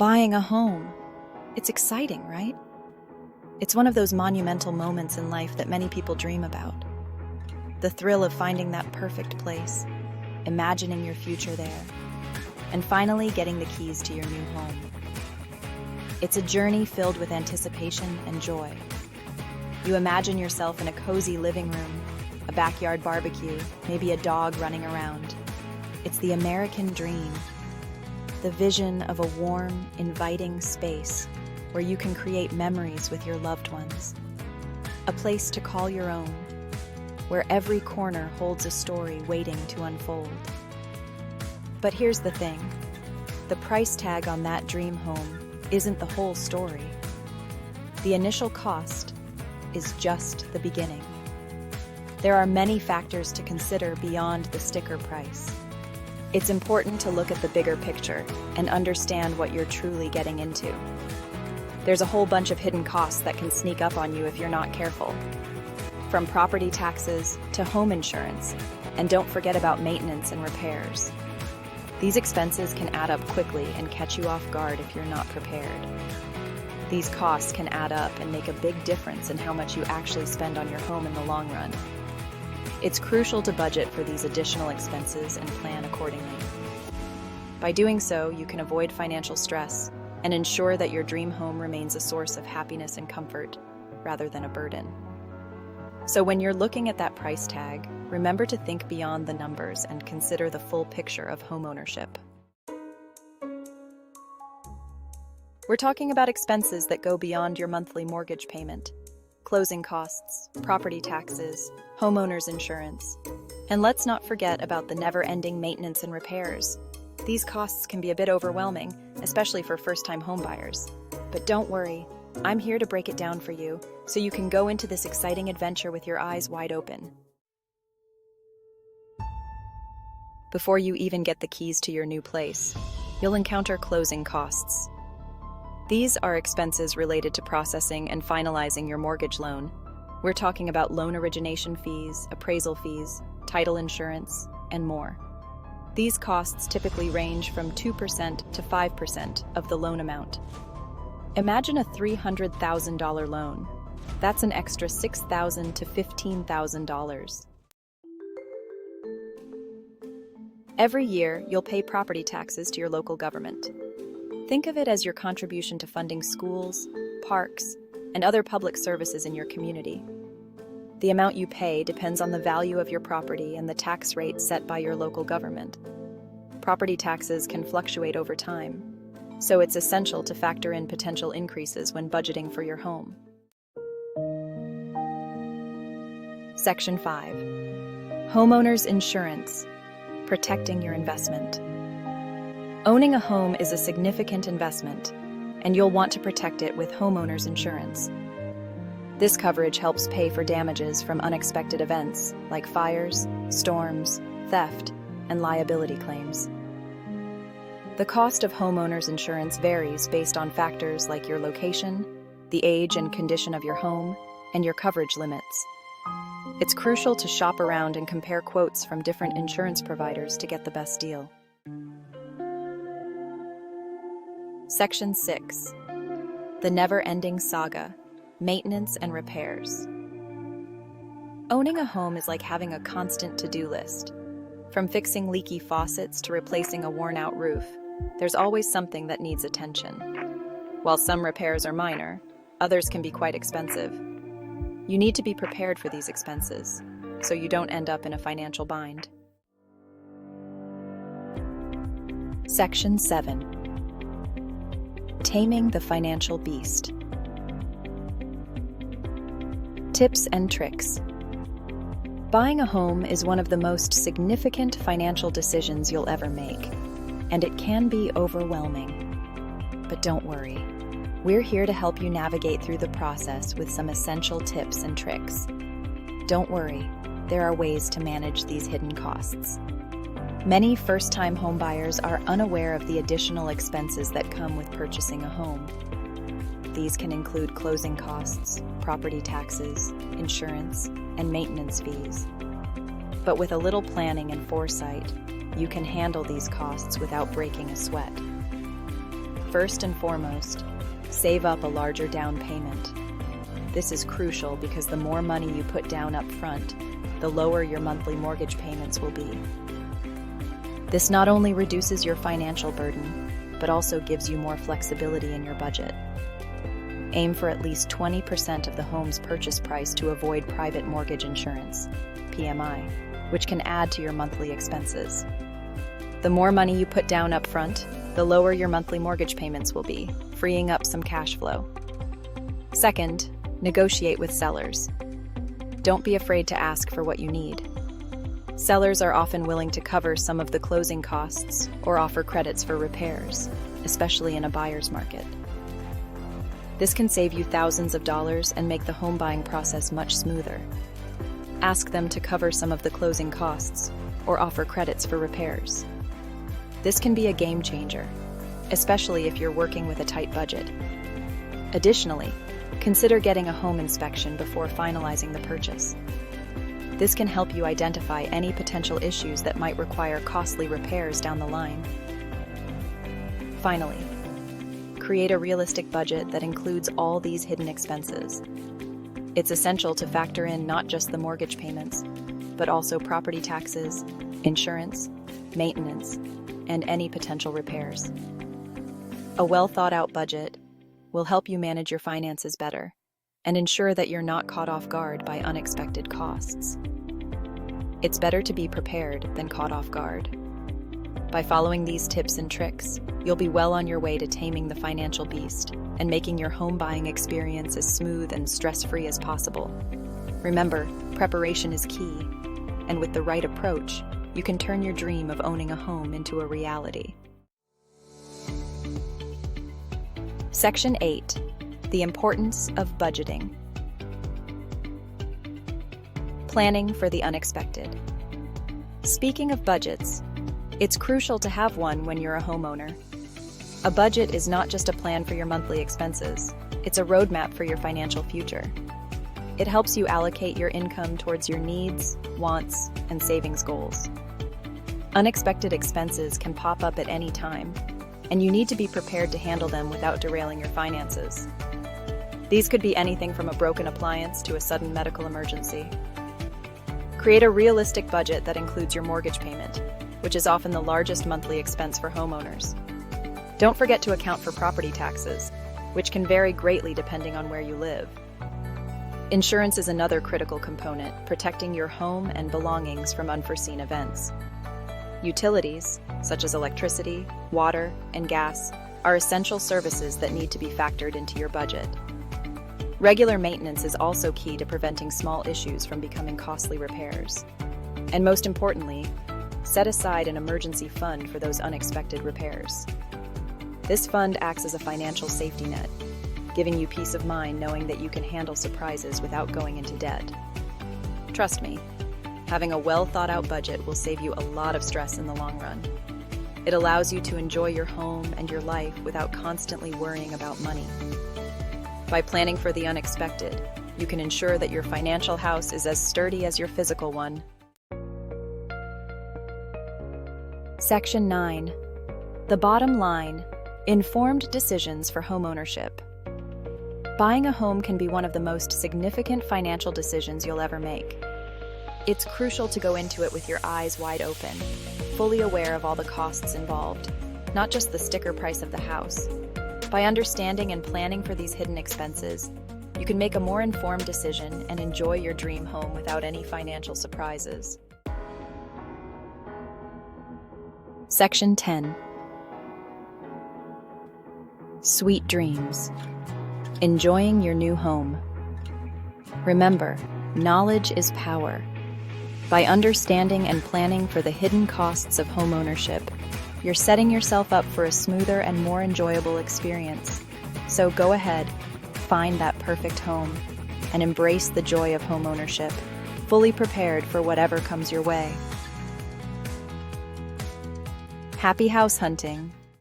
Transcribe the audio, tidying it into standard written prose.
Buying a home. It's exciting, right? It's one of those monumental moments in life that many people dream about. The thrill of finding that perfect place, imagining your future there, and finally getting the keys to your new home. It's a journey filled with anticipation and joy. You imagine yourself in a cozy living room, a backyard barbecue, maybe a dog running around. It's the American dream, the vision of a warm, inviting space where you can create memories with your loved ones. A place to call your own, where every corner holds a story waiting to unfold. But here's the thing, the price tag on that dream home isn't the whole story. The initial cost is just the beginning. There are many factors to consider beyond the sticker price. It's important to look at the bigger picture and understand what you're truly getting into. There's a whole bunch of hidden costs that can sneak up on you if you're not careful. From property taxes to home insurance, and don't forget about maintenance and repairs. These expenses can add up quickly and catch you off guard if you're not prepared. These costs can add up and make a big difference in how much you actually spend on your home in the long run. It's crucial to budget for these additional expenses and plan accordingly. By doing so, you can avoid financial stress and ensure that your dream home remains a source of happiness and comfort rather than a burden. So when you're looking at that price tag, remember to think beyond the numbers and consider the full picture of homeownership. We're talking about expenses that go beyond your monthly mortgage payment. Closing costs, property taxes, homeowner's insurance. And let's not forget about the never-ending maintenance and repairs. These costs can be a bit overwhelming, especially for first-time homebuyers. But don't worry, I'm here to break it down for you, so you can go into this exciting adventure with your eyes wide open. Before you even get the keys to your new place, you'll encounter closing costs. These are expenses related to processing and finalizing your mortgage loan. We're talking about loan origination fees, appraisal fees, title insurance, and more. These costs typically range from 2% to 5% of the loan amount. Imagine a $300,000 loan. That's an extra $6,000 to $15,000. Every year, you'll pay property taxes to your local government. Think of it as your contribution to funding schools, parks, and other public services in your community. The amount you pay depends on the value of your property and the tax rate set by your local government. Property taxes can fluctuate over time, so it's essential to factor in potential increases when budgeting for your home. Section 5. Homeowner's insurance. Protecting your investment. Owning a home is a significant investment, and you'll want to protect it with homeowner's insurance. This coverage helps pay for damages from unexpected events like fires, storms, theft, and liability claims. The cost of homeowner's insurance varies based on factors like your location, the age and condition of your home, and your coverage limits. It's crucial to shop around and compare quotes from different insurance providers to get the best deal. Section 6. The never-ending saga, maintenance and repairs. Owning a home is like having a constant to-do list. From fixing leaky faucets to replacing a worn-out roof, there's always something that needs attention. While some repairs are minor, others can be quite expensive. You need to be prepared for these expenses, so you don't end up in a financial bind. Section 7. Taming the financial beast. Tips and tricks. Buying a home is one of the most significant financial decisions you'll ever make, and it can be overwhelming. But don't worry, we're here to help you navigate through the process with some essential tips and tricks. Don't worry, there are ways to manage these hidden costs. Many first-time homebuyers are unaware of the additional expenses that come with purchasing a home. These can include closing costs, property taxes, insurance, and maintenance fees. But with a little planning and foresight, you can handle these costs without breaking a sweat. First and foremost, save up a larger down payment. This is crucial because the more money you put down up front, the lower your monthly mortgage payments will be. This not only reduces your financial burden, but also gives you more flexibility in your budget. Aim for at least 20% of the home's purchase price to avoid private mortgage insurance, PMI, which can add to your monthly expenses. The more money you put down up front, the lower your monthly mortgage payments will be, freeing up some cash flow. Second, negotiate with sellers. Don't be afraid to ask for what you need. Sellers are often willing to cover some of the closing costs or offer credits for repairs, especially in a buyer's market. This can save you thousands of dollars and make the home buying process much smoother. Ask them to cover some of the closing costs or offer credits for repairs. This can be a game changer, especially if you're working with a tight budget. Additionally, consider getting a home inspection before finalizing the purchase. This can help you identify any potential issues that might require costly repairs down the line. Finally, create a realistic budget that includes all these hidden expenses. It's essential to factor in not just the mortgage payments, but also property taxes, insurance, maintenance, and any potential repairs. A well-thought-out budget will help you manage your finances better and ensure that you're not caught off guard by unexpected costs. It's better to be prepared than caught off guard. By following these tips and tricks, you'll be well on your way to taming the financial beast and making your home buying experience as smooth and stress-free as possible. Remember, preparation is key, and with the right approach, you can turn your dream of owning a home into a reality. Section 8. The importance of budgeting. Planning for the unexpected. Speaking of budgets, it's crucial to have one when you're a homeowner. A budget is not just a plan for your monthly expenses, it's a roadmap for your financial future. It helps you allocate your income towards your needs, wants, and savings goals. Unexpected expenses can pop up at any time, and you need to be prepared to handle them without derailing your finances. These could be anything from a broken appliance to a sudden medical emergency. Create a realistic budget that includes your mortgage payment, which is often the largest monthly expense for homeowners. Don't forget to account for property taxes, which can vary greatly depending on where you live. Insurance is another critical component, protecting your home and belongings from unforeseen events. Utilities, such as electricity, water, and gas, are essential services that need to be factored into your budget. Regular maintenance is also key to preventing small issues from becoming costly repairs. And most importantly, set aside an emergency fund for those unexpected repairs. This fund acts as a financial safety net, giving you peace of mind knowing that you can handle surprises without going into debt. Trust me, having a well-thought-out budget will save you a lot of stress in the long run. It allows you to enjoy your home and your life without constantly worrying about money. By planning for the unexpected, you can ensure that your financial house is as sturdy as your physical one. Section 9. The bottom line: informed decisions for homeownership. Buying a home can be one of the most significant financial decisions you'll ever make. It's crucial to go into it with your eyes wide open, fully aware of all the costs involved, not just the sticker price of the house. By understanding and planning for these hidden expenses, you can make a more informed decision and enjoy your dream home without any financial surprises. Section 10. Sweet dreams. Enjoying your new home. Remember, knowledge is power. By understanding and planning for the hidden costs of homeownership, you're setting yourself up for a smoother and more enjoyable experience. So go ahead, find that perfect home, and embrace the joy of homeownership, fully prepared for whatever comes your way. Happy house hunting!